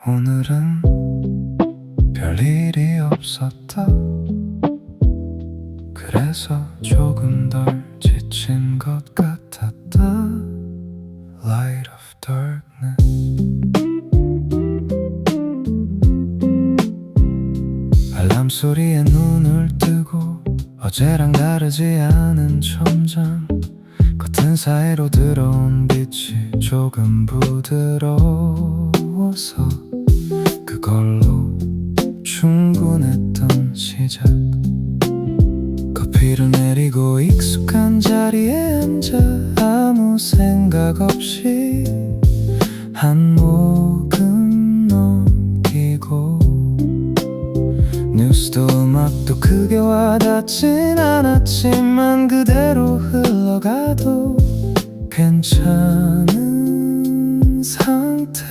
오늘은 별일이 없었다. 그래서 조금 덜 지친 것 같았다. Light of darkness. 알람 소리에 눈을 뜨고 어제랑 다르지 않은 천장 커튼 사이로 들어온 빛이 조금 부드러워서 그걸로 충분했던 시작. 커피를 내리고 익숙한 자리에 앉아 아무 생각 없이 한 모금 넘기고 뉴스도 음악도 크게 와닿진 않았지만 그대로 흘러가도 괜찮은 상태.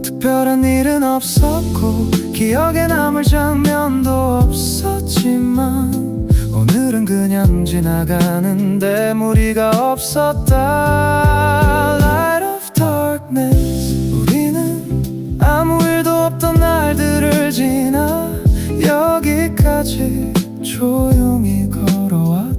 특별한 일은 없었고 기억에 남을 장면도 없었지만 오늘은 그냥 지나가는데 무리가 없었다. Light of darkness. 우리는 아무 일도 없던 날들을 지나 여기까지 조용히 걸어왔다.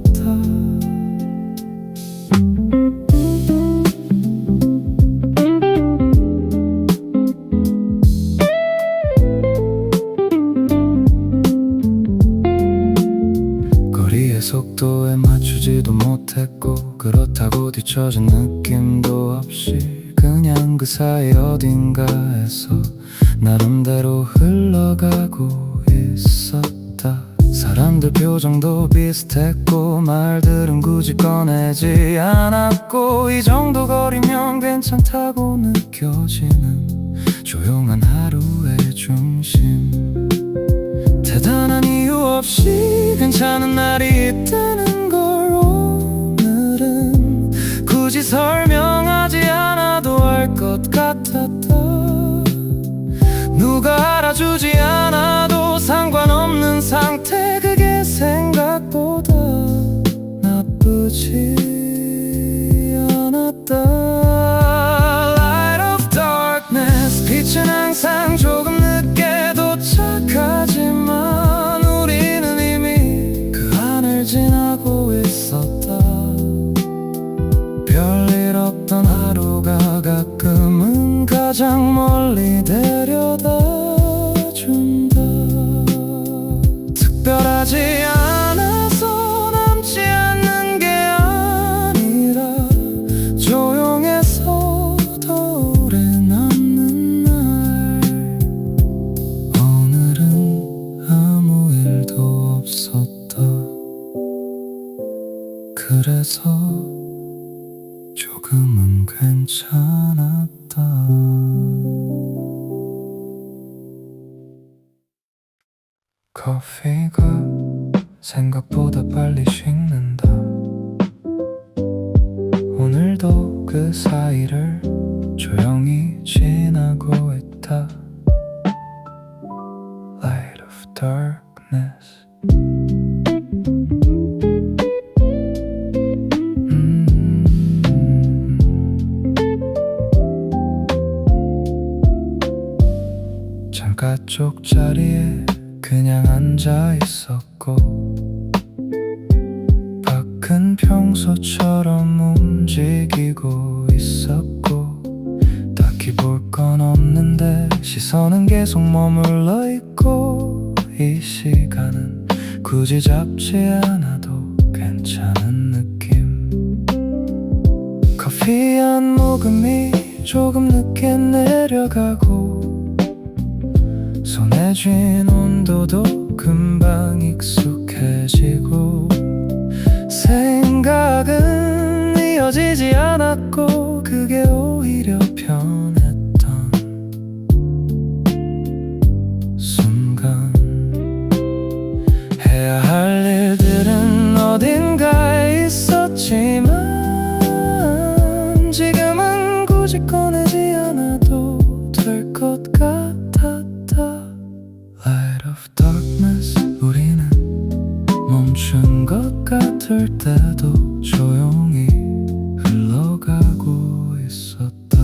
거리의 속도에 맞추지도 못했고 그렇다고 뒤처진 느낌도 없이 그냥 그 사이 어딘가에서 나름대로 흘러가고 있었다. 사람들 표정도 비슷했고 말들은 굳이 꺼내지 않았고 이 정도 거리면 괜찮다고 느껴지는 조용한 하루의 중심. 대단한 이유 없이 괜찮은 날이 있다는 걸 오늘은 굳이 설명하지 않아도 알 것 같았다. 누가 알아주지 않아도 상관없는 상태. 그게 생각보다 나쁘지 않았다. Light of darkness. 빛은 항상 조금 늦게 도착하지만 우리는 이미 그 안을 지나고 있었다. 별일 없던 하루가 가끔은 가장 멀리 데려다 준다. 특별하지 않아서 남지 않는 게 아니라 조용해서 더 오래 남는 날. 오늘은 아무 일도 없었다. 그래서 조금은 괜찮았다. 커피가 생각보다 빨리 식는다. 오늘도 그 사이를 조용히 지나고 있다. Light of darkness. 창가 쪽 자리에 그냥 앉아 있었고 밖은 평소처럼 움직이고 있었고 딱히 볼 건 없는데 시선은 계속 머물러 있고 이 시간은 굳이 잡지 않아도 괜찮은 느낌. 커피 한 모금이 조금 늦게 내려가고 손에 쥔 온도도 금방 익숙해지고 생각은 이어지지 않았고 그게 오히려 편했던 순간. 해야 할 일들은 어딘가에 있었지만 지금은 굳이 꺼내지 않아도 될 것 같았다. Light of darkness. 우리는 멈춘 것 같을 때도 조용히 흘러가고 있었다.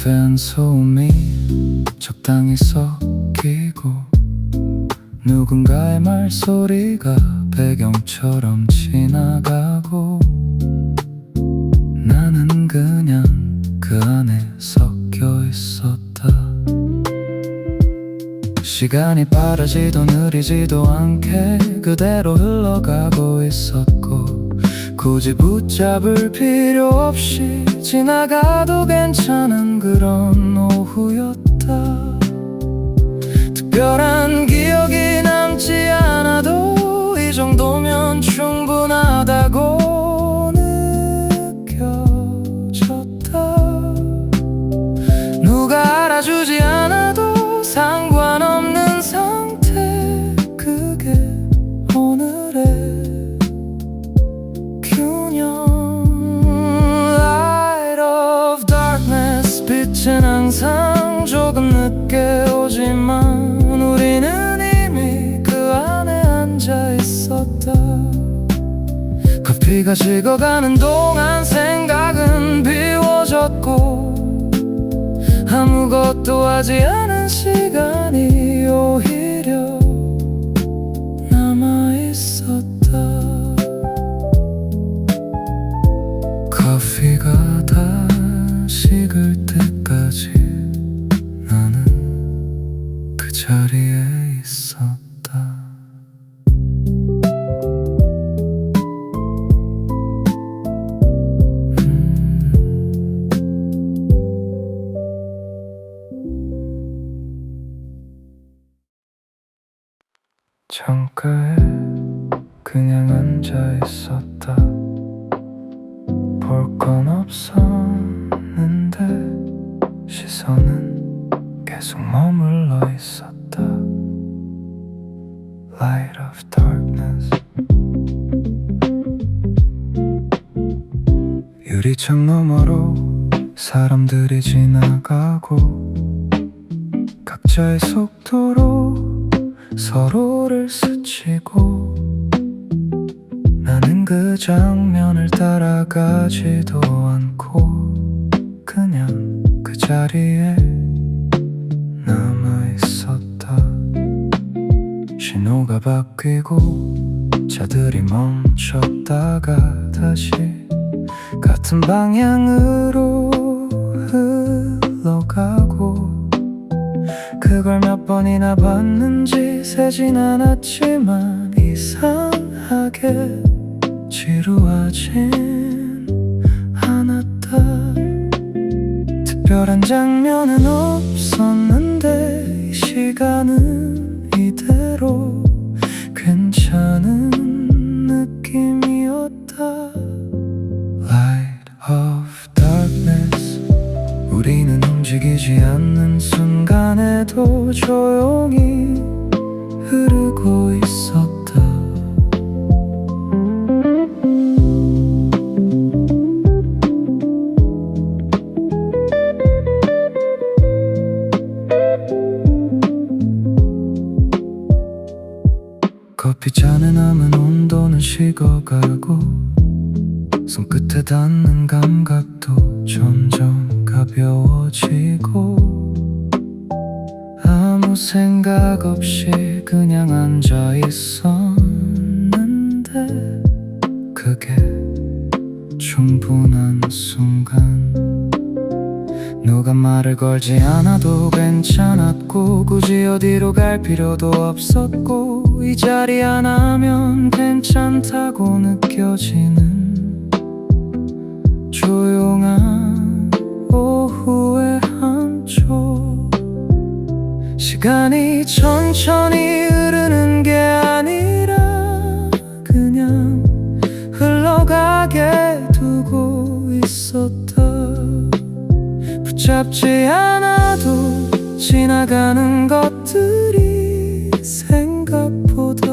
된 소음이 적당히 섞이고 누군가의 말소리가 배경처럼 지나가고 나는 그냥 그 안에 섞여 있었다. 시간이 빠르지도 느리지도 않게 그대로 흘러가고 있었고 굳이 붙잡을 필요 없이 지나가도 괜찮은 그런 오후였다. 특별한 기억이 남지 않아도 이 정도면 충분하다고 느껴졌다. 누가 알아주지 않아도 상관없는 상태, 그게 오늘의 균형. Light of darkness, 빛은 항상 조금 늦게 오지만 우리는 이미 그 안에 앉아 있었다. 커피가 식어가는 동안 생각은 비워졌고 아무것도 하지 않은 시간이 오히려 남아있었다. 커피가 다 식을 때까지 나는 그 자리에 있었다. 창가에 그냥 앉아 있었다. 볼 건 없었는데 시선은 계속 머물러 있었다. Light of darkness. 유리창 너머로 사람들이 지나가고 각자의 속도로 서로를 스치고 나는 그 장면을 따라가지도 않고 그냥 그 자리에 남아있었다. 신호가 바뀌고 차들이 멈췄다가 다시 같은 방향으로 흘러가고 그걸 몇 번이나 봤는지 세진 않았지만 이상하게 지루하진 않았다. 특별한 장면은 없었는데 이 시간은 이대로 괜찮은 느낌이었다. Light of darkness. 우리는 움직이지 않는 순간에도 조용히 흐르고 있었다. 커피잔에 남은 온도는 식어가고 손끝에 닿는 감각도 점점 가벼워지고 아무 생각 없이 그냥 앉아 있었는데 그게 충분한 순간. 누가 말을 걸지 않아도 괜찮았고 굳이 어디로 갈 필요도 없었고 이 자리 하나면 괜찮다고 느껴지는 조용한 오후의 한쪽. 시간이 천천히 흐르는 게 아니라 그냥 흘러가게 두고 있었다. 붙잡지 않아도 지나가는 것들이 생각보다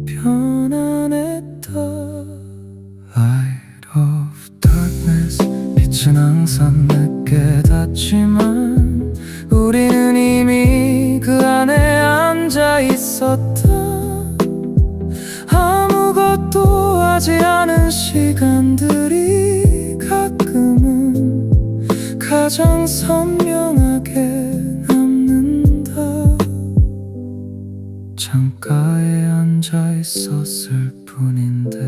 편안했다. Light of darkness. 빛은 항상 늦게 닿지만 우리는 이미 그 안에 앉아 있었다. 아무것도 하지 않은 시간들이 가끔은 가장 선명하게 남는다. 창가에 앉아 있었을 뿐인데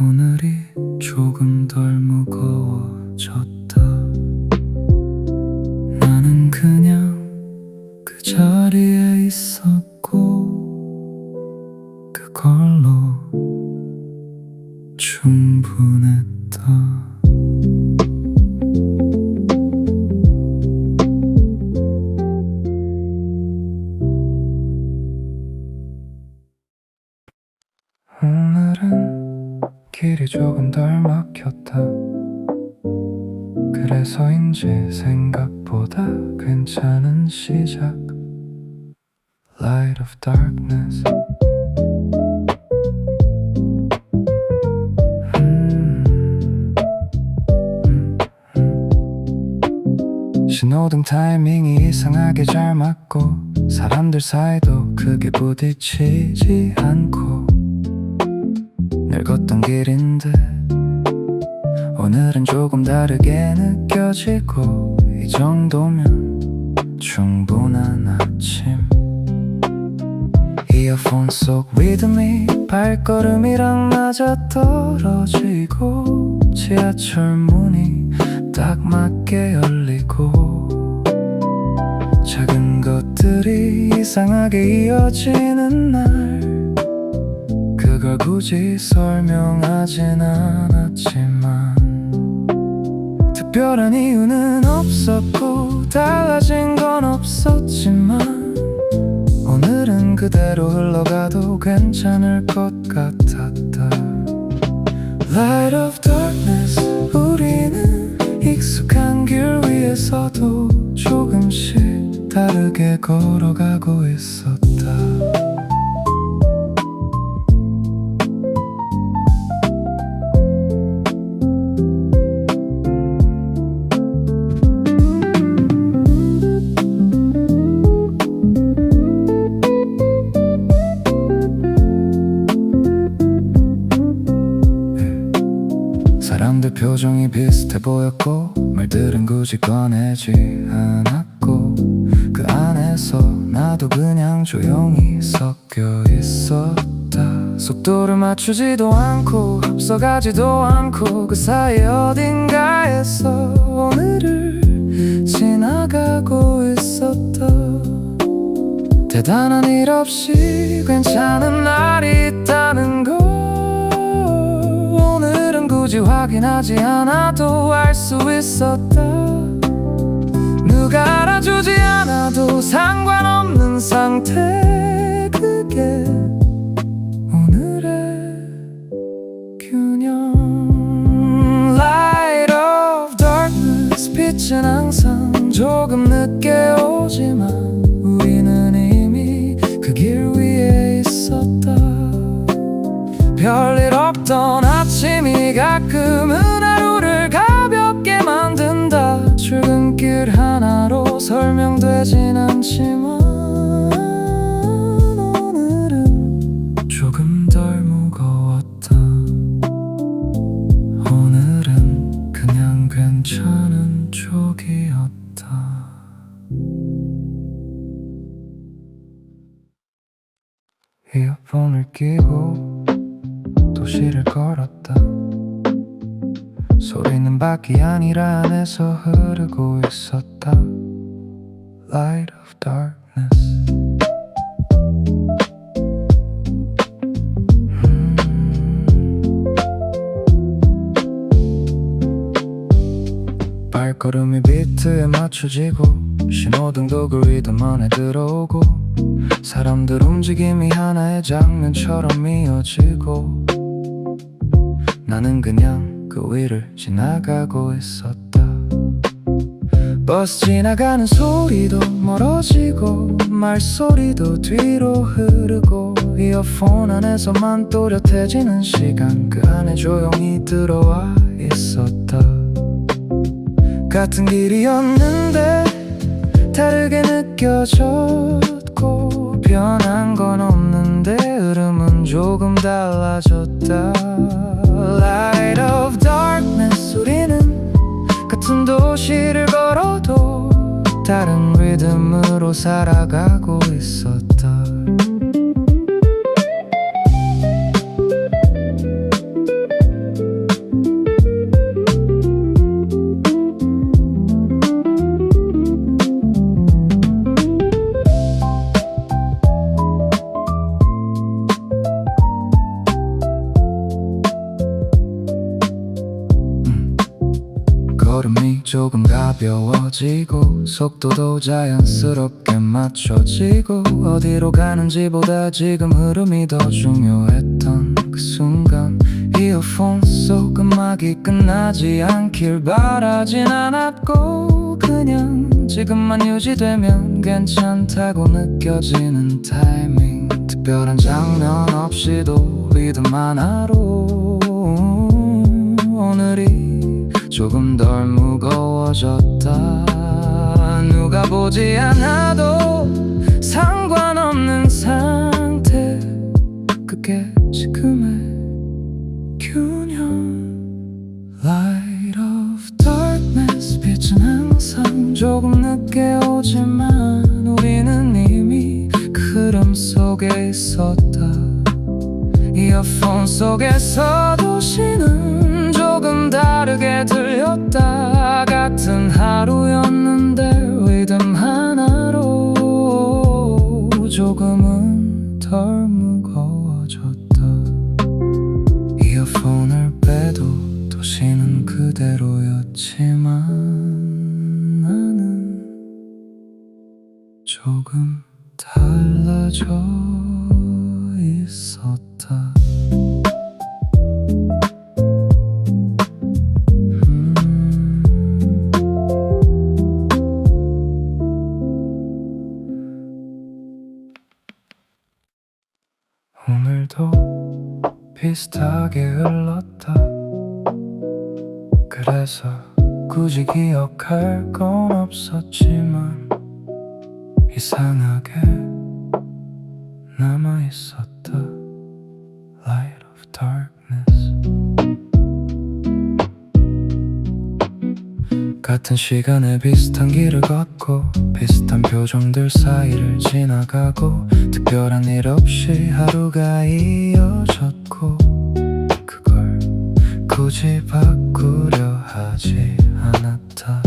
오늘이 조금 덜 무거워졌다. 나는 그냥 그 자리에 있었고 그걸로 충분했다. 오늘은 길이 조금 덜 막혔다. 그래서인지 생각보다 괜찮은 시작. Light of darkness. 신호등 타이밍이 이상하게 잘 맞고 사람들 사이도 크게 부딪히지 않고 늘 걷던 길인데 오늘은 조금 다르게 느껴지고 이 정도면 충분한 아침. 이어폰 속 리듬이 발걸음이랑 맞아떨어지고 지하철 문이 딱 맞게 열리고 작은 것들이 이상하게 이어지는 날 그걸 굳이 설명하진 않았지만 특별한 이유는 없었고 달라진 건 없었지만 오늘은 그대로 흘러가도 괜찮을 것 같았다. Light of darkness. 우리는 익숙한 길 위에서도 조금씩 다르게 걸어가고 있었다. 사람들 표정이 비슷해 보였고 말들은 굳이 꺼내지 않았고 그 안에서 나도 그냥 조용히 섞여 있었다. 속도를 맞추지도 않고 앞서가지도 않고 그 사이 어딘가에서 오늘을 지나가고 있었다. 대단한 일 없이 괜찮은 날이 있다는 걸 오늘은 굳이 확인하지 않아도 알 수 있었다. 누가 알아주지 않아도 상관없는 상태 그게 오늘의 균형. Light of darkness. 빛은 항상 조금 늦게 오지만 우리는 이미 그 길 위에 있었다. 별일 없던 아침이 가끔은 하루를 가볍게 만든다. 출근길 하나로 설명되진 않지만 오늘은 조금 덜 무거웠다. 오늘은 그냥 괜찮은 쪽이었다. 이어폰을 끼고 도시를 걸었다. 소리는 밖이 아니라 안에서 흐르고 있었다. Light of darkness. 발걸음이 비트에 맞춰지고 신호등도 그 리듬 안에 들어오고 사람들 움직임이 하나의 장면처럼 이어지고 나는 그냥 그 위를 지나가고 있었다. 버스 지나가는 소리도 멀어지고 말소리도 뒤로 흐르고 이어폰 안에서만 또렷해지는 시간 그 안에 조용히 들어와 있었다. 같은 길이었는데 다르게 느껴졌고 변한 건 없는데 흐름은 조금 달라졌다. Light of darkness. 우리는 같은 도시를 걸어도 다른 리듬으로 살아가고 있었다. 걸음이 조금 가벼워지고 속도도 자연스럽게 맞춰지고 어디로 가는지보다 지금 흐름이 더 중요했던 그 순간 이어폰 속 음악이 끝나지 않길 바라진 않았고 그냥 지금만 유지되면 괜찮다고 느껴지는 타이밍 특별한 장면 없이도 리듬 하나로 오늘이 조금 덜 무거워졌다. 누가 보지 않아도 상관없는 상태 그게 지금의 균형. Light of darkness 빛은 항상 조금 늦게 오지만 우리는 이미 그 흐름 속에 있었다. 이어폰 속에서 도시는 조금 다르게 들렸다. 같은 하루였는데 리듬 하나로 조금은 덜 무거워졌다. 이어폰을 빼도 도시는 그대로였지만 나는 조금 달라져 있었다. 오늘도 비슷하게 흘렀다. 그래서 굳이 기억할 건 없었지만 이상하게 남아있었다. Light of darkness. 같은 시간에 비슷한 길을 걷고 비슷한 표정들 사이를 지나가고 특별한 일 없이 하루가 이어졌고 그걸 굳이 바꾸려 하지 않았다.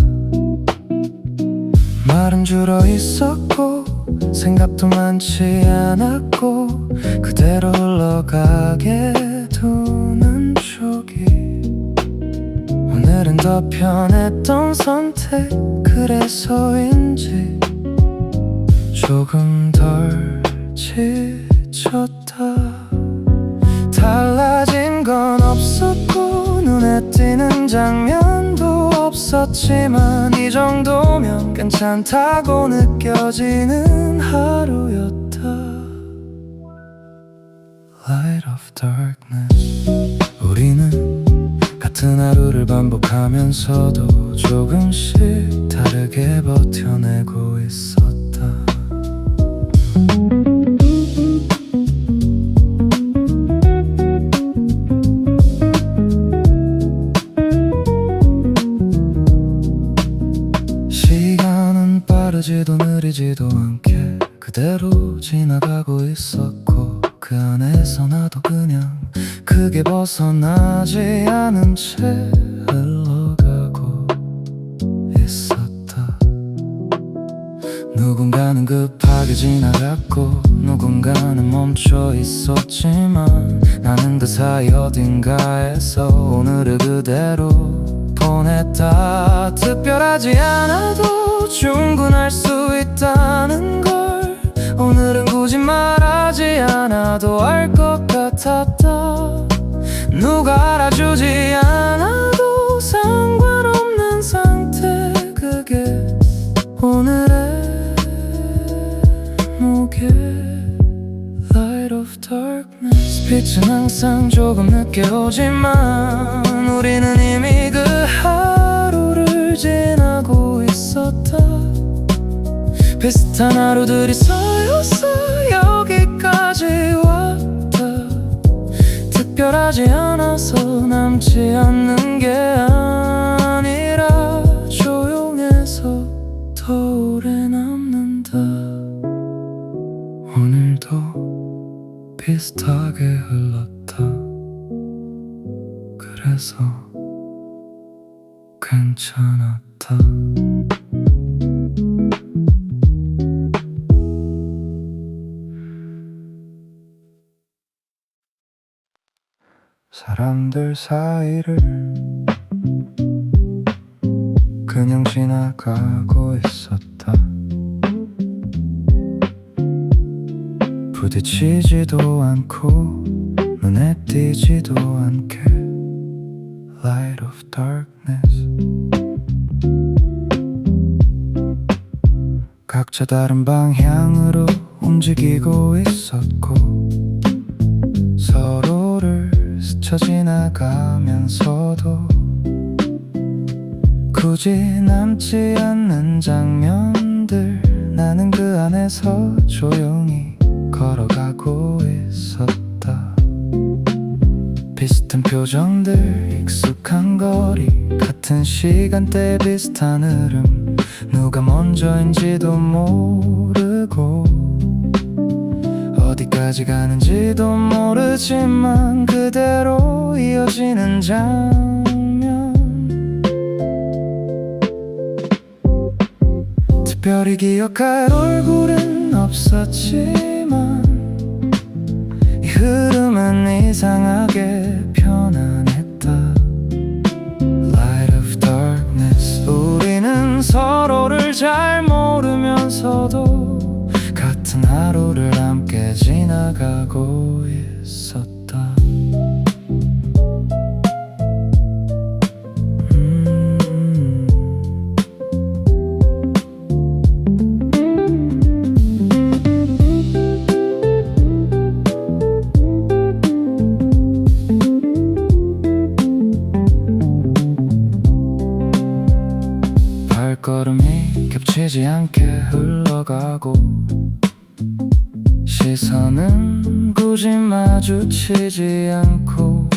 말은 줄어 있었고 생각도 많지 않았고 그대로 흘러가게 두는 쪽이 오늘은 더 편했던 선택 그래서인지 조금 덜 지쳤다. 달라진 건 없었고 눈에 띄는 장면도 없었지만 이 정도면 괜찮다고 느껴지는 하루였다. Light of darkness. 우리는 같은 하루를 반복하면서도 조금씩 다르게 버텨내고 있었다. 시간은 빠르지도 느리지도 않게 그대로 지나가고 있었고 그 안에서 나도 그냥 크게 벗어나지 않은 채 흘러가고 있었다. 누군가는 급하게 지나갔고 누군가는 멈춰 있었지만 나는 그 사이 어딘가에서 오늘을 그대로 보냈다. 특별하지 않아도 충분할 수 있다는 걸 오늘은 굳이 말하지 않아도 알 것 같았다. 누가 알아주지 않아도 상관없는 상태 그게 오늘의 무게. Light of darkness. 빛은 항상 조금 늦게 오지만 우리는 이미 그 하루를 지나고 있었다. 비슷한 하루들이 쌓여서 여기까지 왔다. 특별하지 않아서 남지 않는 게 아니라 비슷하게 흘렀다. 그래서 괜찮았다. 사람들 사이를 그냥 지나가고 있었다. 부딪히지도 않고 눈에 띄지도 않게 Light of darkness. 각자 다른 방향으로 움직이고 있었고 서로를 스쳐 지나가면서도 굳이 남지 않는 장면들, 나는 그 안에서 조용히 걸어가고 있었다. 비슷한 표정들, 익숙한 거리, 같은 시간대 비슷한 흐름, 누가 먼저인지도 모르고 어디까지 가는지도 모르지만 그대로 이어지는 장면. 특별히 기억할 얼굴은 없었지만 이 흐름은 이상하게 편안했다. Light of darkness. 우리는 서로를 잘 모르면서도 같은 하루를 함께 지나가고 있었다. 발걸음이 겹치지 않게 흘러가고 시선은 굳이 마주치지 않고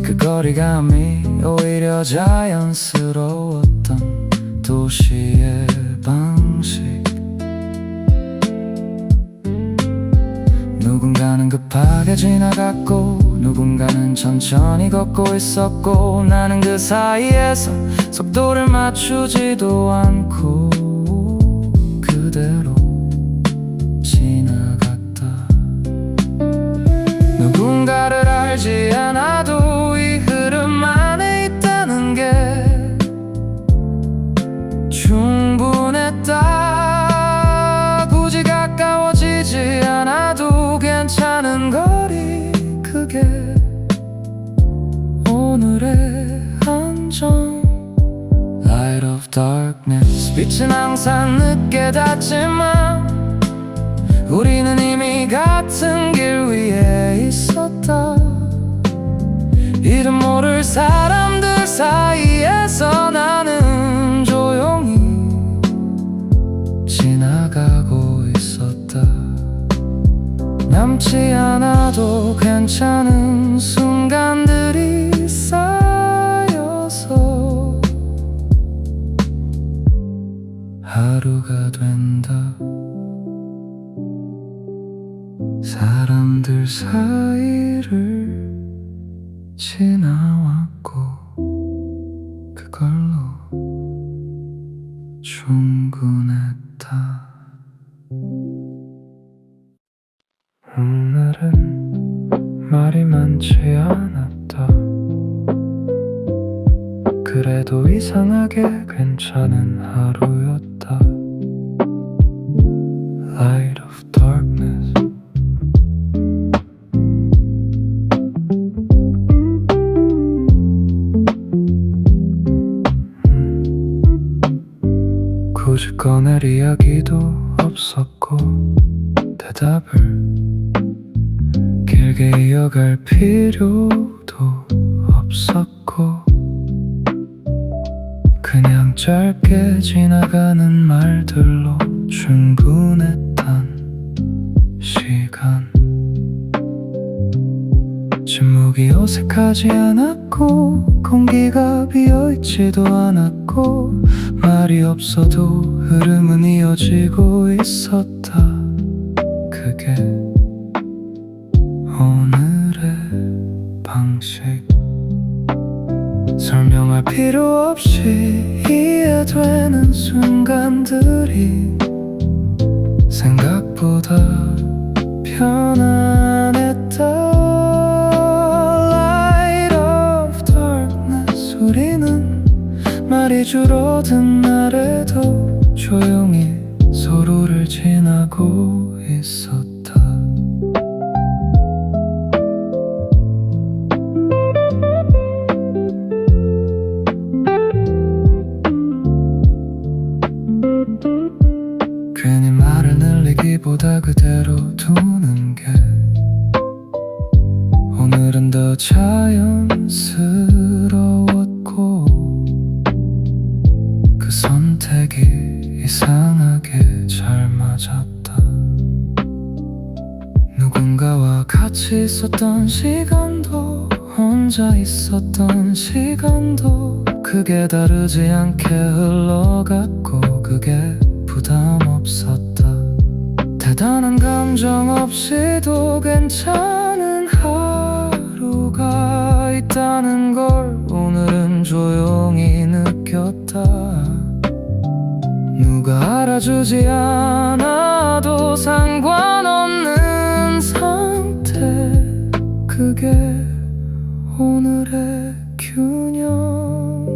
그 거리감이 오히려 자연스러웠던 도시의 방식. 누군가는 급하게 지나갔고 누군가는 천천히 걷고 있었고 나는 그 사이에서 속도를 맞추지도 않고 그대로 지나갔다. 누군가를 알지 않아도 이 흐름 안에 있다는 게 충분했다. 굳이 가까워지지 않아도 괜찮은 거리, 그게 오늘의 안정. Light of darkness. 빛은 항상 늦게 닿지만 우리는 이미 같은 길 위에 있었다. 이름 모를 사람들 사이에서 나는 조용히 지나가고 있었다. 남지 않아도 괜찮은 순간들이 쌓여서 하루가 된다. 사람들 사이를 지나왔고 그걸로 충분했다. 오늘은 말이 많지 않았다. 그래도 이상하게 괜찮은 하루였다. Light of darkness. 굳이 꺼낼 이야기도 없었고 대답을 길게 이어갈 필요도 없었고 그냥 짧게 지나가는 말들로 충분했던 시간. 침묵이 어색하지 않았고 공기가 비어있지도 않았고 말이 없어도 흐름은 이어지고 있었다. 그게 오늘의 방식 설명할 필요 없이 이해되는 순간들이 생각보다 편안했다. Light of darkness 우리는 말이 줄어든 날에도 조용히 서로를 지나고 있었다. 괜히 말을 늘리기보다 그대로 두는 게 오늘은 더 자연스러웠고 그 선택이 이상하게 잘 맞았다. 누군가와 같이 있었던 시간도 혼자 있었던 시간도 크게 다르지 않게 흘러갔고 그게 부담 없었다. 대단한 감정 없이도 괜찮은 하루가 있다는 걸 오늘은 조용히 느꼈다. 누가 알아주지 않아도 상관없는 상태 그게 오늘의 균형.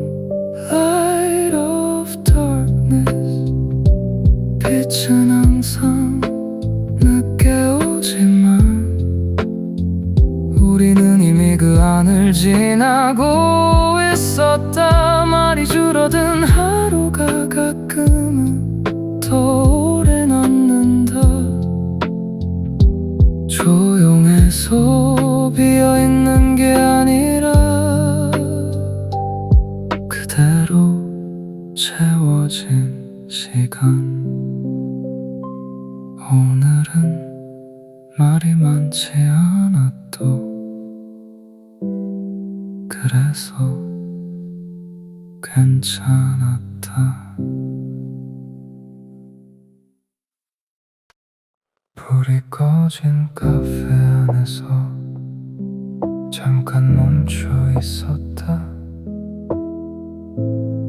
Light of darkness 빛은 항상 늦게 오지만 우리는 이미 그 안을 지나고 있었다. 말이 줄어든 하루가 가끔은 더 오래 남는다. 조용해서 비어있는 게 아니라 그대로 채워진 시간. 오늘은 말이 많지 않아도 그래서 괜찮았다. 불이 꺼진 카페 안에서 잠깐 멈춰 있었다.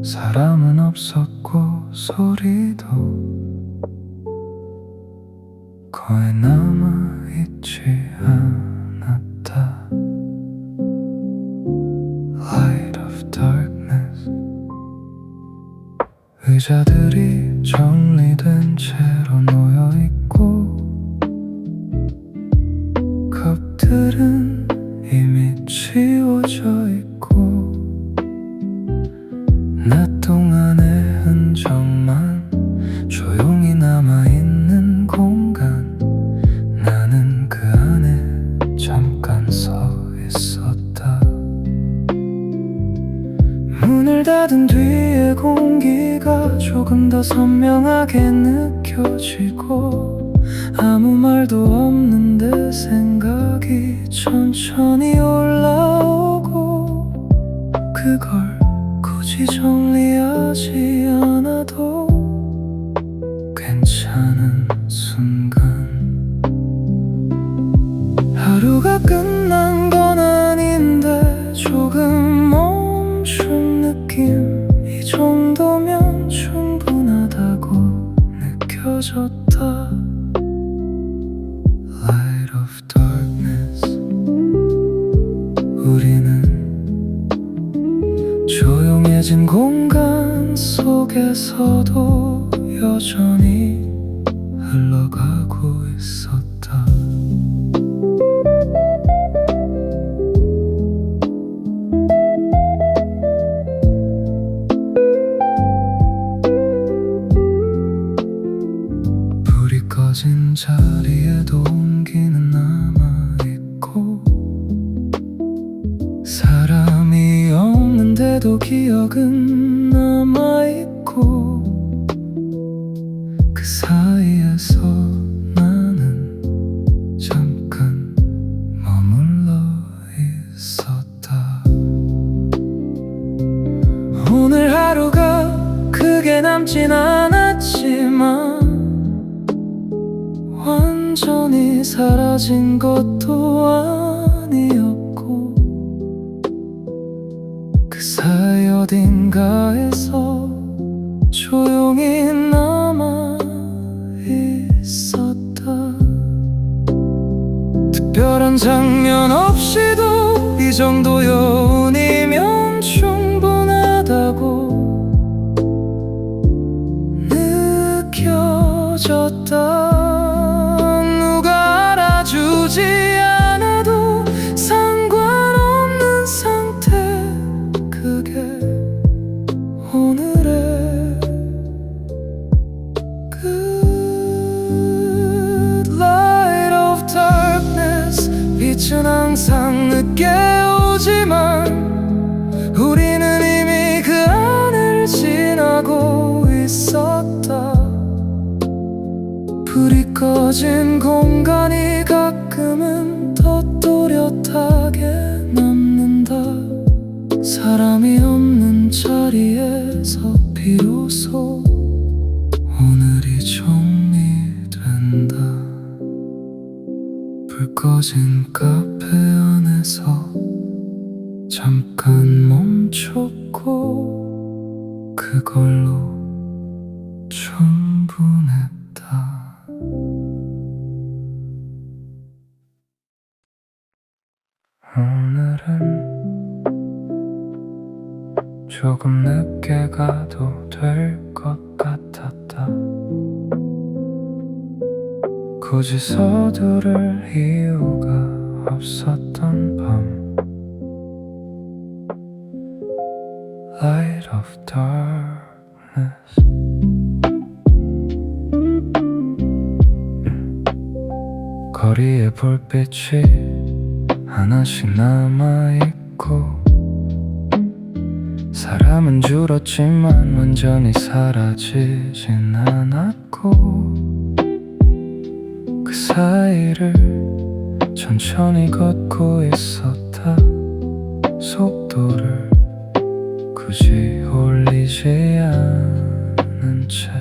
사람은 없었고 소리도 거의 남아있지 않았다. Light of darkness 의자들이 정리된 채로 놓여있고 컵들은 이미 치워져 있고 내 동안의 흔적만 조용히 남아있는 공간. 나는 그 안에 잠깐 서 있었다. 문을 닫은 뒤에 공기가 조금 더 선명하게 느껴지고 아무 말도 없는데 생각이 천천히 올라오고 그걸 굳이 정리하지 않아도 괜찮은 순간. 하루가 끝난 건 아닌데 조금 멈춘 느낌. 이 정도면 충분하다고 느껴졌다. Light of darkness 우리는 조용해진 공간 속에서도 여전히 흘러가고 있었다. 불이 꺼진 자리에도 온기는 남아있고 사람이 없는데도 기억은 남아있고 그 사이에서 나는 잠깐 머물러 있었다. 오늘 하루가 크게 남진 않았지만 완전히 사라진 것도 아니었고, 그 사이 어딘가에서 조용히 남아 있었다. 특별한 장면 없이도 이 정도 여운이면 충분하다고 느껴졌다. 누가 알아주지 않아도 상관없는 상태, 그게 오늘의 Good light of darkness. 빛은 항상 늦게 오지만 우리는 이미 그 안을 지나고 있었다. 불이 꺼진 공간이 가끔은 더 또렷하게 남는다. 사람이 없는 자리에서 비로소 오늘이 정리된다. 불 꺼진 카페 안에서 잠깐 멈췄고 그걸로 충분했다. 오늘은 조금 늦게 가도 될 것 같았다. 굳이 서두를 이유가 없었던 밤. Light of darkness. 거리에 불빛이 하나씩 남아있고, 사람은 줄었지만 완전히 사라지진 않았고, 그 사이를 천천히 걷고 있었다. 속도를 굳이 올리지 않은 채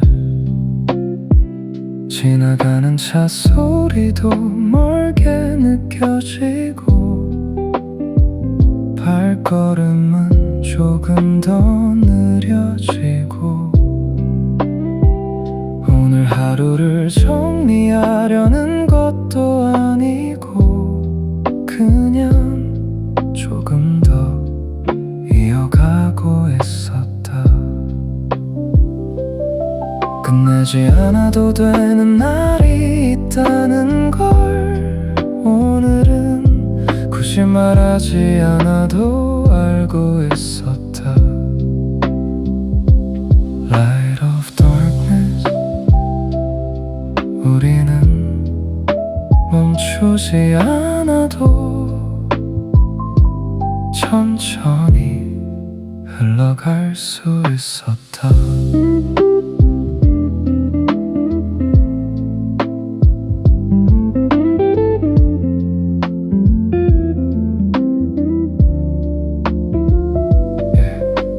지나가는 차 소리도 멀게 느껴지고, 발걸음은 조금 더 느려지고, 오늘 하루를 정리하려는 것도 아니고 그냥 조금 더 이어가고 있었다. 끝내지 않아도 되는 날이 있다는 걸 오늘은 굳이 말하지 않아도 알고 있었다. Light of darkness. 우리는 멈추지 않아도 천천히 흘러갈 수 있었다.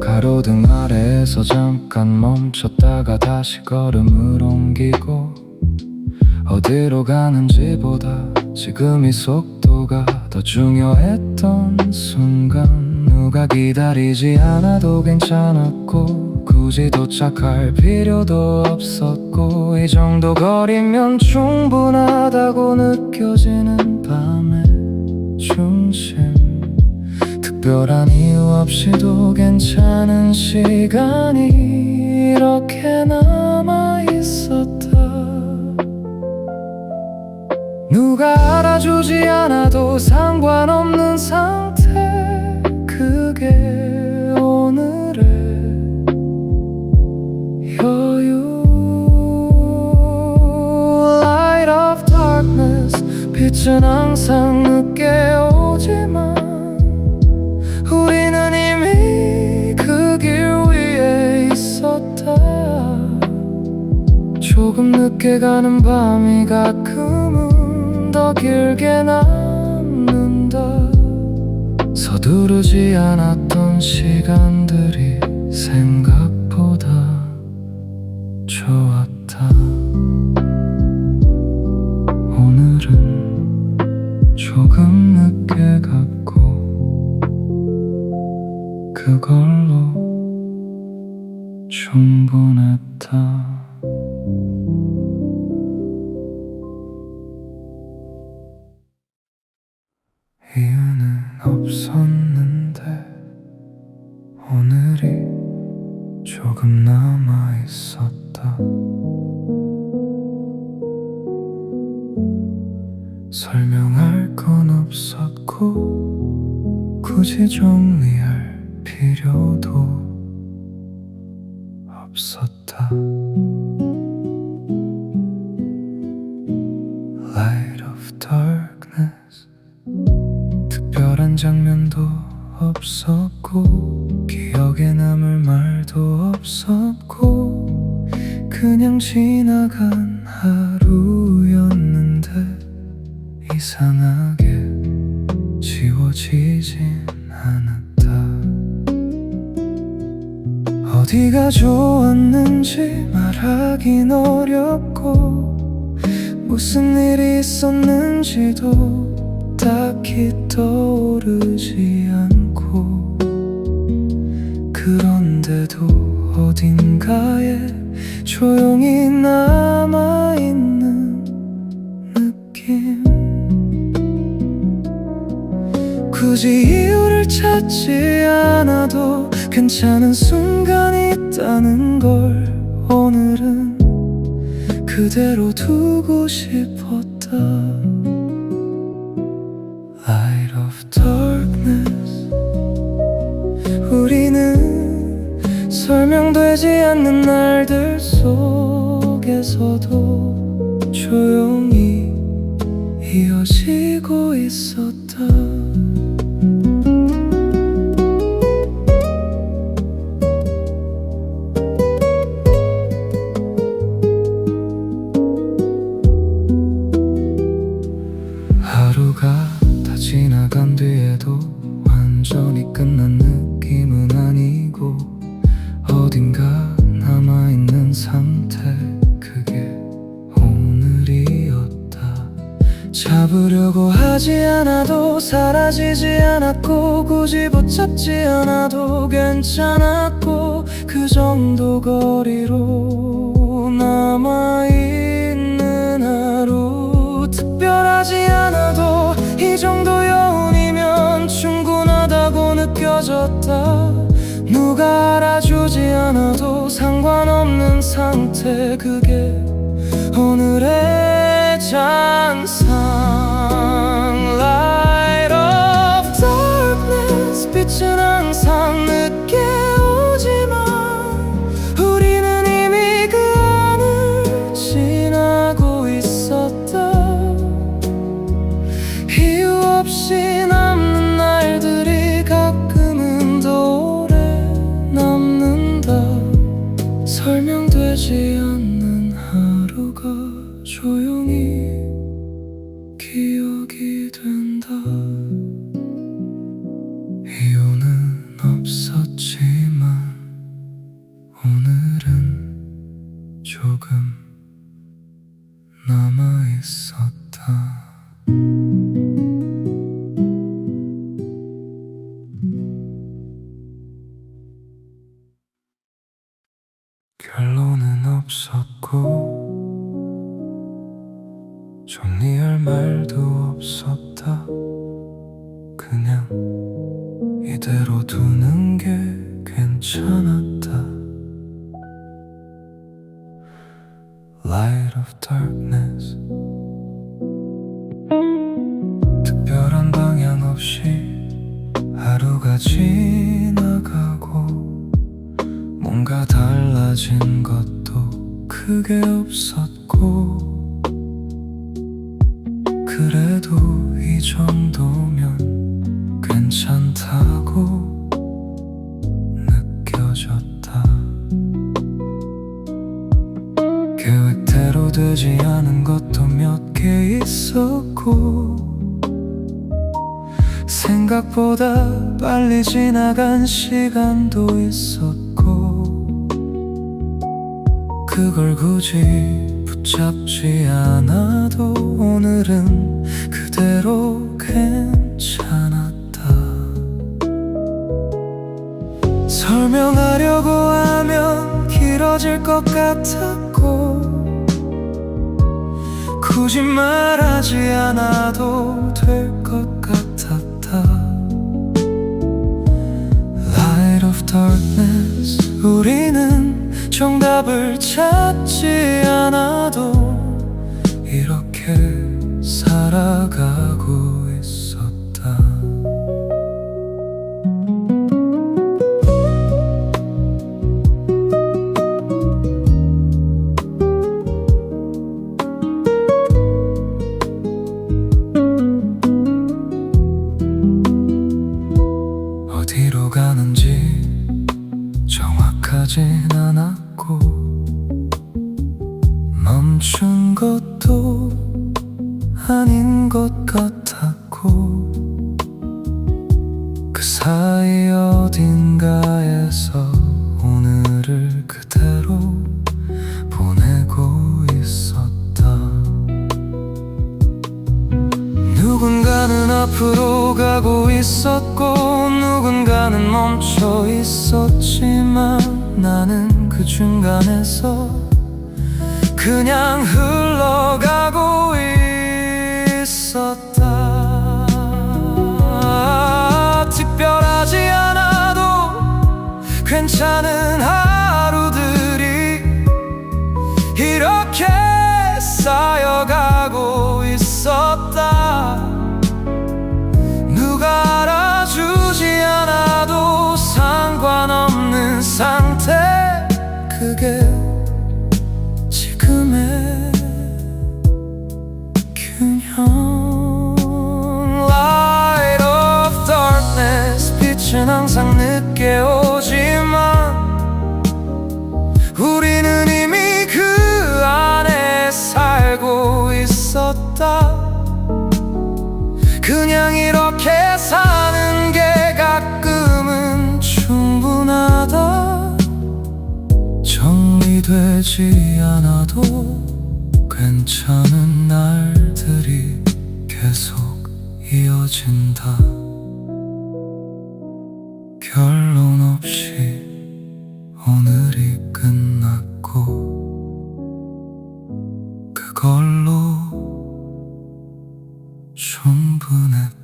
가로등 아래에서 잠깐 멈췄다가 다시 걸음을 옮기고, 어디로 가는지보다 지금 이 속도가 더 중요했던 순간. 누가 기다리지 않아도 괜찮았고, 굳이 도착할 필요도 없었고, 이 정도 거리면 충분하다고 느껴지는 밤의 중심. 특별한 이유 없이도 괜찮은 시간이 이렇게 남아있었다. 누가 알아주지 않아도 상관없는 상태, 그게 오늘의 여유. Light of darkness. 빛은 항상 늦게 오지만 우리는 이미 그 길 위에 있었다. 조금 늦게 가는 밤이 가끔은 더 길게 남는다. 서두르지 않았던 시간들이 생각보다 좋았다. 오늘은 조금 늦게 갔고 그걸로 충분했다. 이유는 없었는데 오늘이 조금 남아있었다. 설명할 건 없었고 굳이 정리할 필요도 없었다. Light of darkness, 특별한 장면도 없었고 기억에 남을 말도 없었고 그냥 지나간 하루였는데 이상하게 지워지진 않았다. 어디가 좋았는지 말하긴 어렵고 무슨 일이 있었는지도 딱히 떠오르지 않고 그런데도 어딘가에 조용히 남아있는 느낌. 굳이 이유를 찾지 않아도 괜찮은 순간이 있다는 걸 오늘은 그대로 두고 싶었다. Light of darkness, 우리는 설명되지 않는 날들 속에서도 조용히 이어지고 있었다. 하루가 다 지나간 뒤에도 완전히 끝난 느낌은 아니고 어딘가 남아있는 상태, 그게 오늘이었다. 잡으려고 하지 않아도 사라지지 않았고 굳이 붙잡지 않아도 괜찮았고 그 정도 거리로 남아있는 하루. 특별하지 않아도 이 정도 여운이면 충분하다고 느껴졌다. 누가 알아주지 않아도 상관없는 상태, 그게 오늘의 잔상. Light of darkness, 빛은 항상 늦게 오지만 우리는 이미 그 안을 지나고 있었다. 이유 없이 남는 날들이 가끔은 더 오래 남는다. 설명되지 않는 하루가 조용히 기억이 된다. 이유는 없었지만 오늘은 조금 남아있었다. 결론은 없었고 정리할 말도 없었다. 그냥 이대로 두는 게 괜찮았다. Light of darkness, 특별한 방향 없이 하루가 지나가고 뭔가 달라진 것도 크게 없었고 그래도 이 정도면 괜찮다고 느껴졌다. 계획대로 되지 않은 것도 몇 개 있었고 생각보다 빨리 지나간 시간도 있었고 그걸 굳이 붙잡지 않아도 오늘은 그대로 괜찮았다. 설명하려고 하면 길어질 것 같았고, 굳이 말하지 않아도 될 것 같았다. Light of darkness, 우리는 정답을 찾지 않아도 이렇게 살아가고 있었다. 어디로 가는지 정확하진 않았고, 멈춘 것도 아닌 것 같았고, 그 사이 어딘가에서 오늘을 그대로 보내고 있었다. 누군가는 앞으로 가고 있었고, 누군가는 멈춰 있었지만 나는 그 중간에서 그냥 흘러가고 있었다. 특별하지 않아도 괜찮은 하루들이 이렇게 쌓여가고 있었다. 누가 알아주지 않아도 상관없는 상태, 그게 지금의 균형. Light of darkness, 빛은 항상 늦게 오지만 우리는 이미 그 안에 살고 있었다. 그냥 이렇게 사는 게 가끔은 충분하다. 정리되지 않아도 괜찮은 날들이 계속 이어진다. 결론 없이 오늘이 끝났고, 그걸로 충분했다.